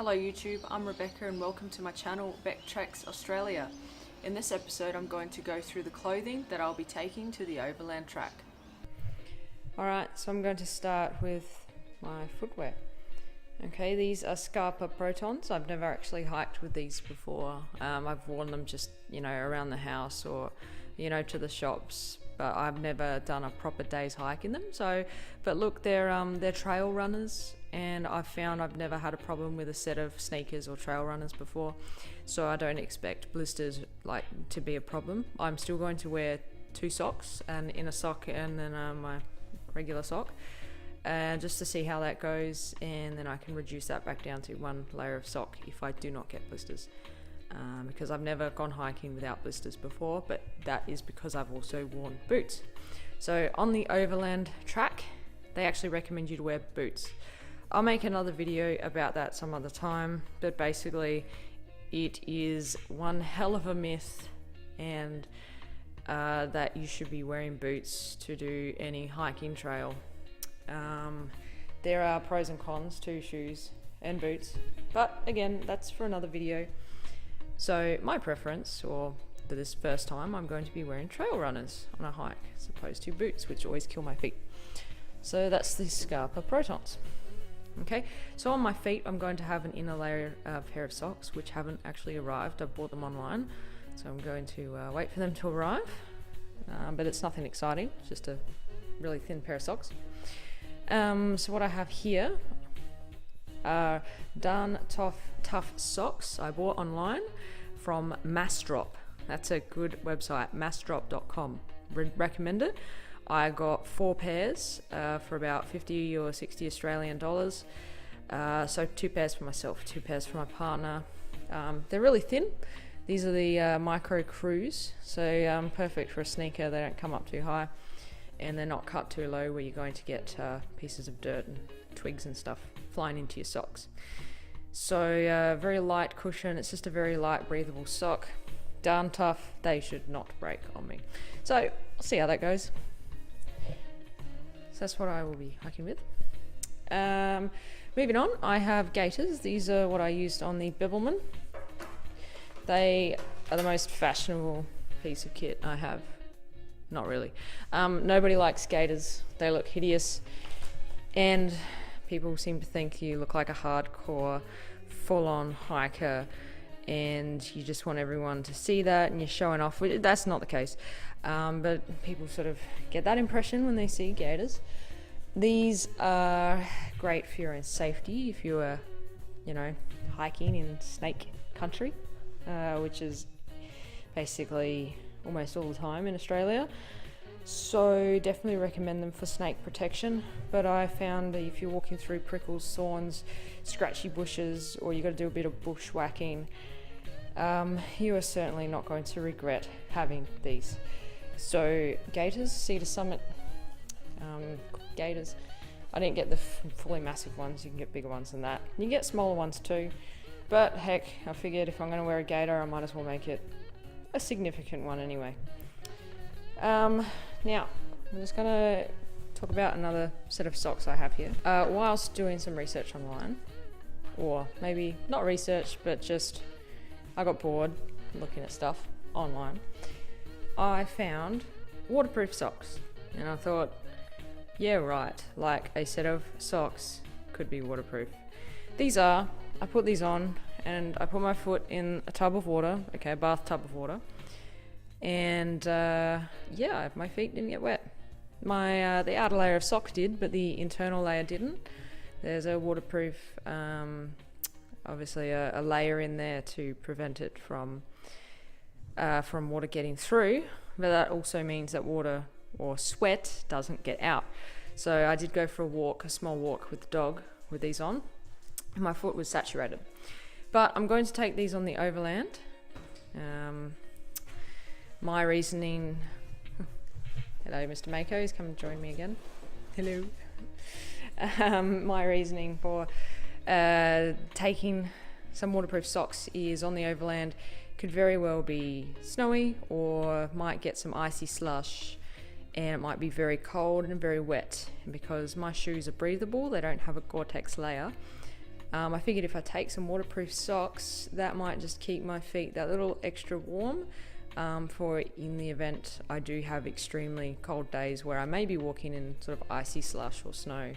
Hello YouTube, I'm Rebecca and welcome to my channel Beck Treks Australia. In this episode I'm going to go through the clothing that I'll be taking to the Overland Track. Alright, so I'm going to start with my footwear. Okay, these are Scarpa Protons. I've never actually hiked with these before. I've worn them just, around the house or, to the shops. But I've never done a proper day's hike in them. But look, they're trail runners, and I've found I've never had a problem with a set of sneakers or trail runners before, so I don't expect blisters to be a problem. I'm still going to wear 2 socks, an inner sock and then my regular sock, just to see how that goes, and then I can reduce that back down to 1 layer of sock if I do not get blisters. Because I've never gone hiking without blisters before, but that is because I've also worn boots. So on the Overland Track, they actually recommend you to wear boots. I'll make another video about that some other time, but basically it is one hell of a myth and that you should be wearing boots to do any hiking trail. There are pros and cons to shoes and boots, but again, that's for another video. So my preference, or for this first time, I'm going to be wearing trail runners on a hike as opposed to boots, which always kill my feet. So that's the Scarpa Protons. Okay, so on my feet I'm going to have an inner layer pair of socks which haven't actually arrived. I've bought them online, so I'm going to wait for them to arrive, but it's nothing exciting, it's just a really thin pair of socks. So what I have here are Darn Tough socks I bought online from Massdrop. That's a good website, massdrop.com. Recommend it. I got 4 pairs for about 50 or 60 Australian dollars. So 2 pairs for myself, 2 pairs for my partner. They're really thin. These are the Micro Cruise, so perfect for a sneaker. They don't come up too high and they're not cut too low where you're going to get pieces of dirt and twigs and stuff flying into your socks. So very light cushion. It's just a very light breathable sock. Darn tough. They should not break on me. So I'll see how that goes. So that's what I will be hiking with. Moving on, I have gaiters. These are what I used on the Bibbleman. They are the most fashionable piece of kit I have. Not really. Nobody likes gaiters. They look hideous, and people seem to think you look like a hardcore, full-on hiker, and you just want everyone to see that, and you're showing off. That's not the case, but people sort of get that impression when they see gaiters. These are great for your own safety if you are, hiking in snake country, which is basically almost all the time in Australia. So definitely recommend them for snake protection, but I found that if you're walking through prickles, thorns, scratchy bushes, or you got to do a bit of bushwhacking, you are certainly not going to regret having these. So Gaiters, Cedar Summit Gaiters. I didn't get the fully massive ones. You can get bigger ones than that. You can get smaller ones too, but heck, I figured if I'm going to wear a gaiter, I might as well make it a significant one anyway. Now, I'm just going to talk about another set of socks I have here. Whilst doing some research online, or maybe not research, but just I got bored looking at stuff online, I found waterproof socks. And I thought, yeah, right, like a set of socks could be waterproof. These are. I put these on and I put my foot in a tub of water, a bathtub of water. And yeah, my feet didn't get wet. The outer layer of socks did, but the internal layer didn't. There's a waterproof, obviously a layer in there to prevent it from water getting through, but that also means that water or sweat doesn't get out. So I did go for a small walk with the dog with these on, and my foot was saturated. But I'm going to take these on the Overland. My reasoning... Hello, Mr. Mako, he's come and join me again. Hello. My reasoning for taking some waterproof socks is on the Overland could very well be snowy or might get some icy slush, and it might be very cold and very wet. And because my shoes are breathable, they don't have a Gore-Tex layer, I figured if I take some waterproof socks, that might just keep my feet that little extra warm, for in the event I do have extremely cold days where I may be walking in sort of icy slush or snow,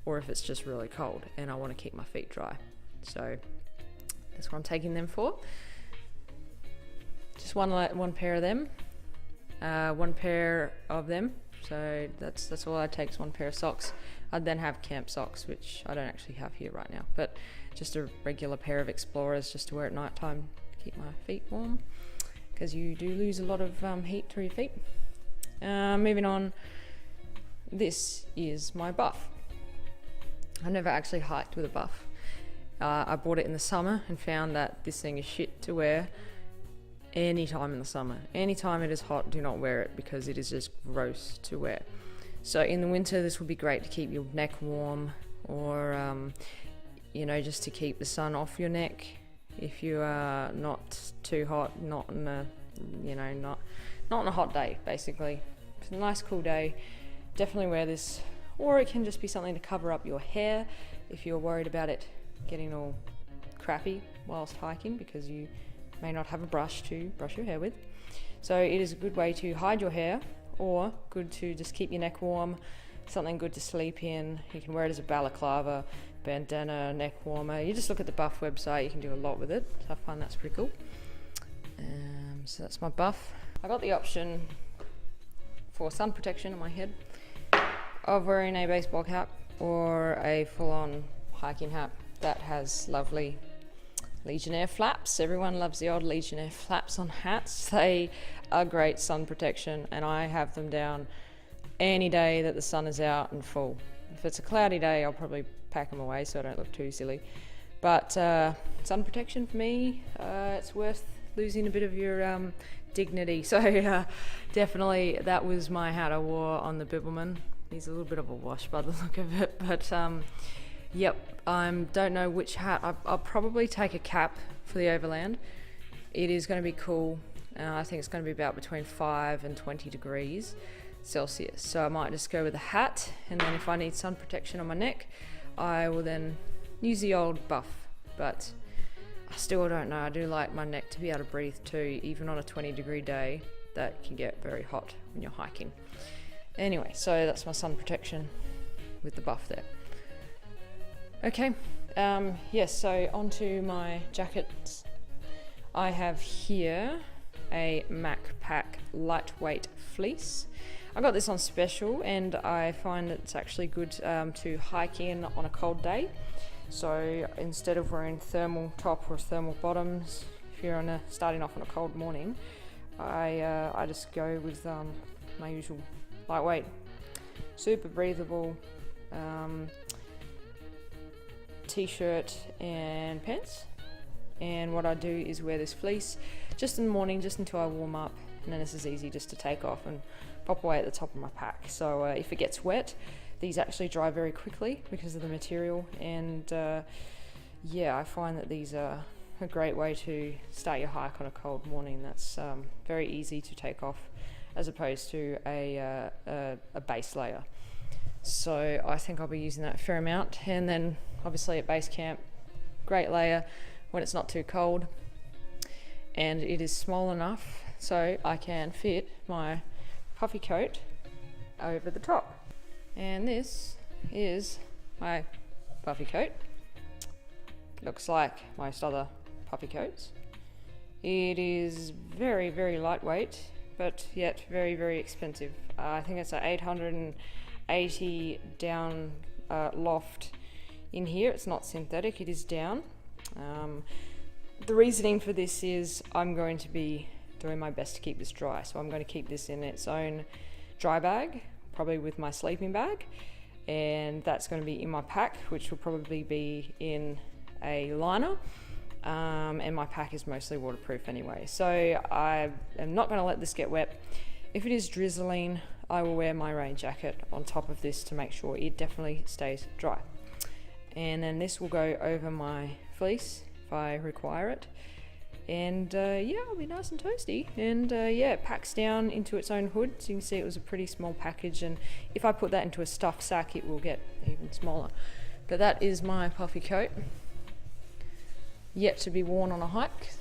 or if it's just really cold and I want to keep my feet dry. So that's what I'm taking them for. Just one pair of them, one pair of them. So that's all I take is one pair of socks. I'd then have camp socks, which I don't actually have here right now, but just a regular pair of Explorers just to wear at night time to keep my feet warm, because you do lose a lot of heat through your feet. Moving on, this is my buff. I've never actually hiked with a buff. I bought it in the summer and found that this thing is shit to wear any time in the summer. Anytime it is hot, do not wear it because it is just gross to wear. So in the winter, this would be great to keep your neck warm, or just to keep the sun off your neck if you are not too hot, not in a not on a hot day. Basically, it's a nice cool day. Definitely wear this, or it can just be something to cover up your hair if you're worried about it getting all crappy whilst hiking, because you may not have a brush to brush your hair with. So it is a good way to hide your hair, or good to just keep your neck warm, something good to sleep in. You can wear it as a balaclava, bandana, neck warmer. You just look at the Buff website, you can do a lot with it. So I find that's pretty cool. So that's my Buff. I got the option for sun protection on my head of wearing a baseball cap or a full-on hiking hat that has lovely Legionnaire flaps. Everyone loves the old Legionnaire flaps on hats. They are great sun protection, and I have them down any day that the sun is out and full. If it's a cloudy day, I'll probably pack them away so I don't look too silly. But sun protection for me, it's worth losing a bit of your dignity. So definitely that was my hat I wore on the Bibbulmun. He's a little bit of a wash by the look of it, but yep, I don't know which hat. I'll probably take a cap for the Overland. It is going to be cool. I think it's going to be about between 5 and 20 degrees Celsius. So I might just go with a hat, and then if I need sun protection on my neck, I will then use the old Buff. But I still don't know. I do like my neck to be able to breathe too, even on a 20-degree day. That can get very hot when you're hiking. Anyway, so that's my sun protection with the Buff there. Okay, yes, so onto my jackets. I have here a MacPack lightweight fleece. I got this on special, and I find it's actually good to hike in on a cold day. So instead of wearing thermal top or thermal bottoms, if you're starting off on a cold morning, I just go with my usual lightweight, super breathable t-shirt and pants. And what I do is wear this fleece just in the morning, just until I warm up, and then this is easy just to take off and pop away at the top of my pack. So if it gets wet, these actually dry very quickly because of the material, and yeah, I find that these are a great way to start your hike on a cold morning. That's very easy to take off as opposed to a base layer. So I think I'll be using that a fair amount. And then obviously at base camp, great layer when it's not too cold, and it is small enough so I can fit my puffy coat over the top. And this is my puffy coat. Looks like most other puffy coats. It is very, very lightweight, but yet very, very expensive. I think it's an 880 down loft in here. It's not synthetic, it is down. The reasoning for this is I'm going to be doing my best to keep this dry, so I'm going to keep this in its own dry bag, probably with my sleeping bag, and that's going to be in my pack, which will probably be in a liner, and my pack is mostly waterproof anyway, so I am not going to let this get wet. If it is drizzling, I will wear my rain jacket on top of this to make sure it definitely stays dry. And then this will go over my fleece if I require it, and yeah, it'll be nice and toasty. And yeah, it packs down into its own hood, so you can see it was a pretty small package, and if I put that into a stuffed sack it will get even smaller. But that is my puffy coat. yet to be worn on a hike.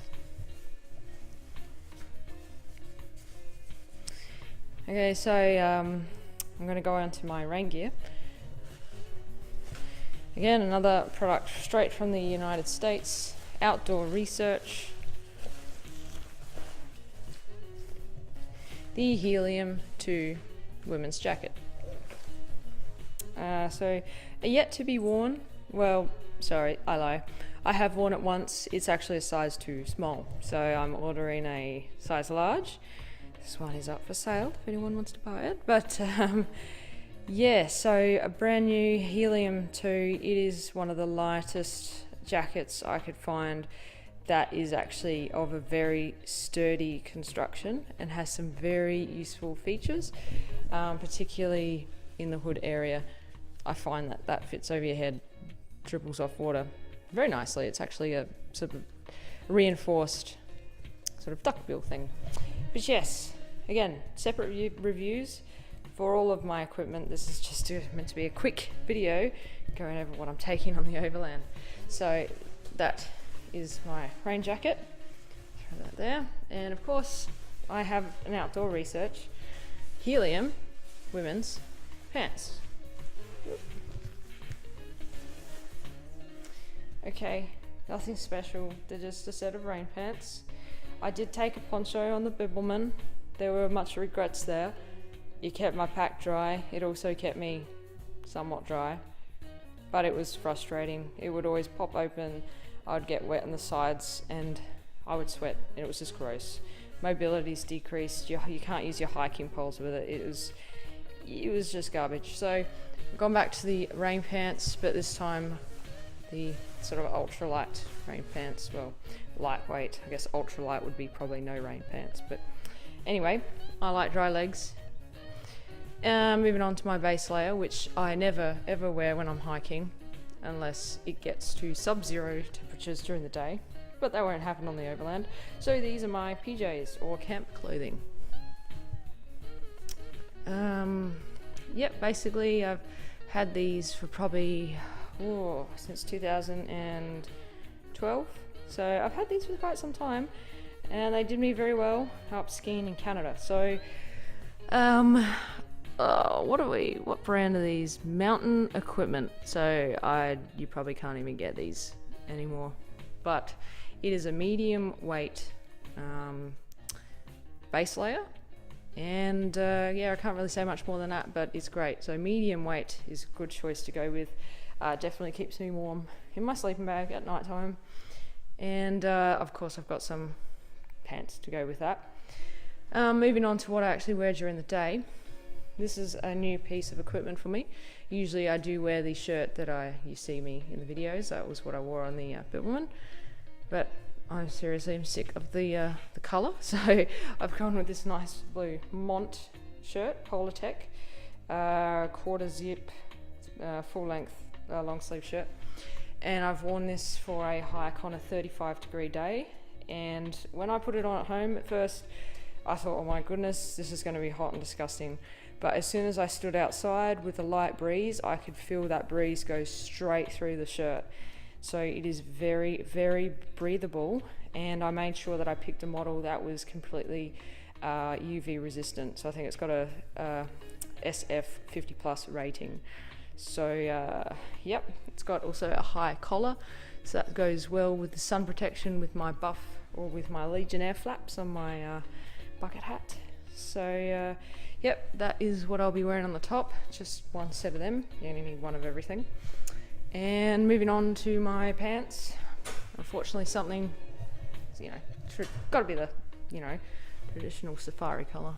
Okay, so I'm going to go on to my rain gear. Again, another product straight from the United States, Outdoor Research. The Helium 2 women's jacket. So, yet to be worn. Well, sorry, I lie. I have worn it once. It's actually a size too small, so I'm ordering a size large. This one is up for sale if anyone wants to buy it. But yeah, so a brand new Helium 2. It is one of the lightest jackets I could find that is actually of a very sturdy construction and has some very useful features, particularly in the hood area. I find that fits over your head, dribbles off water very nicely. It's actually a sort of reinforced sort of duckbill thing. But yes, again, separate reviews for all of my equipment. This is just meant to be a quick video going over what I'm taking on the Overland. So that is my rain jacket. Throw that there. And of course, I have an Outdoor Research Helium women's pants. Okay, nothing special. They're just a set of rain pants. I did take a poncho on the Bibbleman. There were much regrets there. It kept my pack dry. It also kept me somewhat dry, but it was frustrating. It would always pop open. I would get wet on the sides and I would sweat, and it was just gross. Mobility's decreased. You can't use your hiking poles with it. It was just garbage. So I've gone back to the rain pants, but this time the sort of ultralight rain pants. Well, lightweight. I guess ultralight would be probably no rain pants, but anyway, I like dry legs. Moving on to my base layer, which I never ever wear when I'm hiking unless it gets to sub-zero temperatures during the day, but that won't happen on the Overland. So these are my PJs, or camp clothing. Yep, basically I've had these for probably since 2012, so I've had these for quite some time, and they did me very well up skiing in Canada. So what brand are these? Mountain Equipment. So you probably can't even get these anymore, but it is a medium weight base layer, and yeah, I can't really say much more than that, but it's great. So medium weight is a good choice to go with. Definitely keeps me warm in my sleeping bag at night time, and of course I've got some pants to go with that. Moving on to what I actually wear during the day. This is a new piece of equipment for me. Usually I do wear the shirt that you see me in the videos. That was what I wore on the Bibbleman, but I'm sick of the colour, so I've gone with this nice blue Mont shirt, Polartec, quarter zip, full length long sleeve shirt, and I've worn this for a hike on a 35-degree day. And when I put it on at home at first, I thought, oh my goodness, this is going to be hot and disgusting. But as soon as I stood outside with a light breeze, I could feel that breeze go straight through the shirt. So it is very, very breathable, and I made sure that I picked a model that was completely UV resistant. So I think it's got a SF 50 plus rating. So yep, it's got also a high collar, so that goes well with the sun protection with my buff, or with my Legionnaire flaps on my bucket hat. So yep, that is what I'll be wearing on the top, just one set of them. You only need one of everything. And moving on to my pants, unfortunately something, got to be the traditional safari colour,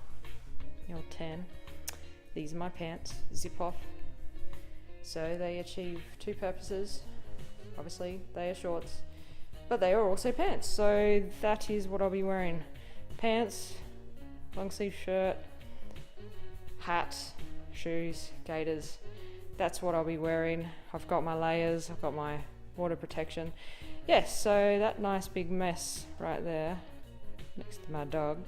the old tan. These are my pants, zip off, so they achieve two purposes. Obviously they are shorts, but they are also pants, so that is what I'll be wearing. Pants, long sleeve shirt, hat, shoes, gaiters. That's what I'll be wearing. I've got my layers, I've got my water protection. Yes, so that nice big mess right there next to my dog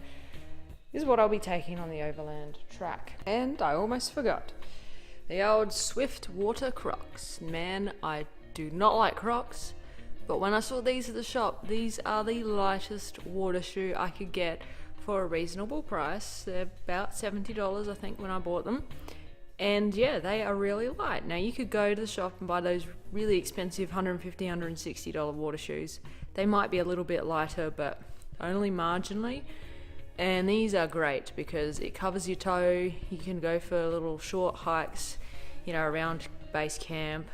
is what I'll be taking on the Overland Track. And I almost forgot, the old Swift water Crocs. Man, I do not like Crocs, But when I saw these at the shop, these are the lightest water shoe I could get for a reasonable price. They're about $70 I think when I bought them. And yeah, they are really light. Now you could go to the shop and buy those really expensive $150, $160 water shoes. They might be a little bit lighter, but only marginally. And these are great because it covers your toe. You can go for little short hikes, you know, around base camp,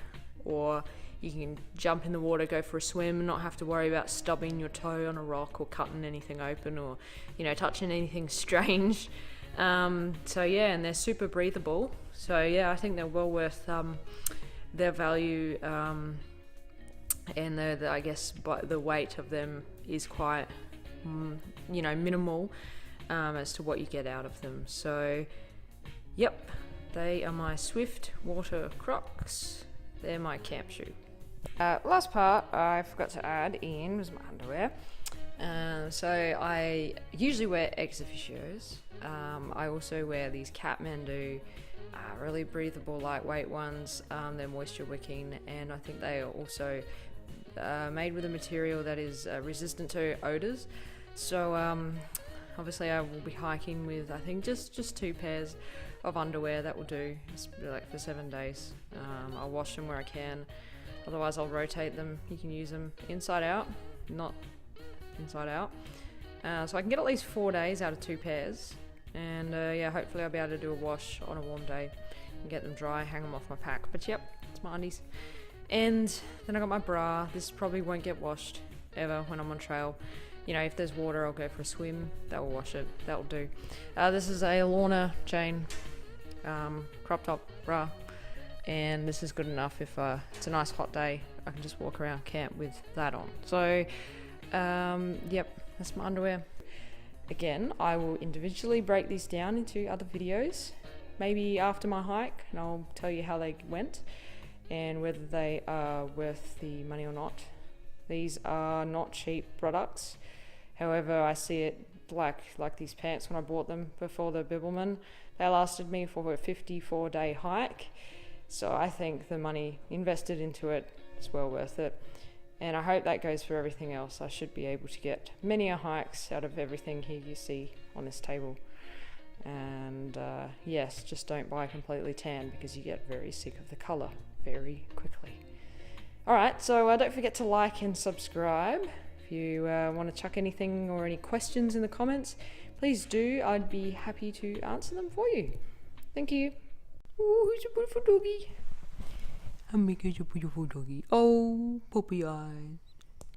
or you can jump in the water, go for a swim, and not have to worry about stubbing your toe on a rock or cutting anything open, or, you know, touching anything strange. So yeah, and they're super breathable. So yeah, I think they're well worth their value. And I guess the weight of them is quite, you know, minimal as to what you get out of them. So yep, they are my Swift water Crocs. They're my camp shoe. Last part I forgot to add in was my underwear. So I usually wear ex officios. I also wear these Kathmandu, really breathable, lightweight ones. They're moisture wicking, and I think they are also made with a material that is resistant to odors. So obviously I will be hiking with, I think, just 2 pairs of underwear. That will do. It's like for 7 days. I'll wash them where I can. Otherwise I'll rotate them. You can use them inside out, not inside out. So I can get at least 4 days out of 2 pairs. And yeah, hopefully I'll be able to do a wash on a warm day and get them dry, hang them off my pack. But yep, it's my undies. And then I got my bra. This probably won't get washed ever when I'm on trail. You know, if there's water, I'll go for a swim. That will wash it. That will do. This is a Lorna Jane crop top bra. And this is good enough if it's a nice hot day. I can just walk around camp with that on. So, yep, that's my underwear. Again, I will individually break these down into other videos, maybe after my hike, and I'll tell you how they went and whether they are worth the money or not. These are not cheap products. However, I see it like these pants when I bought them before the Bibbleman. They lasted me for a 54-day hike. So I think the money invested into it is well worth it. And I hope that goes for everything else. I should be able to get many hikes out of everything here you see on this table. And yes, just don't buy completely tan because you get very sick of the colour very quickly. Alright, so don't forget to like and subscribe. If you want to chuck anything or any questions in the comments, please do. I'd be happy to answer them for you. Thank you. Oh, who's a beautiful doggy? I'm making a beautiful doggy. Oh, puppy eyes.